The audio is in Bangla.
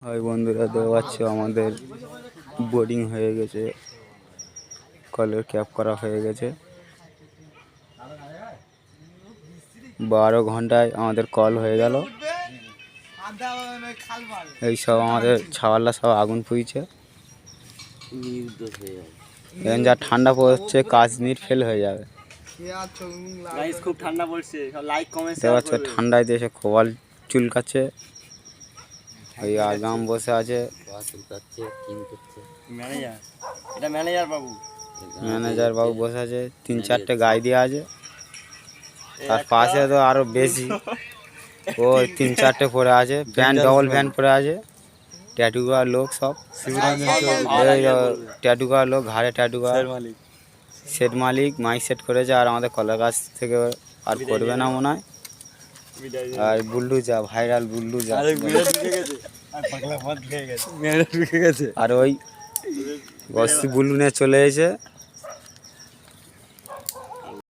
হয় বন্ধুরা, দেখতে পাচ্ছ আমাদের বোর্ডিং হয়ে গেছে, কলের ক্যাপ করা হয়ে গেছে। 12 ঘন্টায় আমাদের কল হয়ে গেল। এই সব আমাদের ছাওয়াল্লা সব আগুন পুইছে। এখন যা ঠান্ডা পড়ছে কাশ্মীর ফেল হয়ে যাবে। খুব ঠান্ডা পড়ছে, লাইক কমেন্ট দেখতে পাচ্ছ ঠান্ডায় দেশে খোয়াল চুলকাচ্ছে। ওই আগাম বসে আছে, ম্যানেজার বাবু বসে আছে। 3-4টে গায়ে দেওয়া আছে, তার পাশে তো আরো বেশি। ও 3-4টে পরে আছে, প্যান্ট ডবল প্যান্ট পরে আছে। ট্যাটু করা লোক সব, ট্যাটু করা লোক, ঘাড়ে ট্যাটু করা। সেট মালিক মাইক সেট করেছে, আর আমাদের কলার গাছ থেকে আর করবে না মনে হয়। আর বুল্লুজা, ভাইরাল বুল্লুজা। আর ওই বস্তি বুল্লু নিয়ে চলে এসে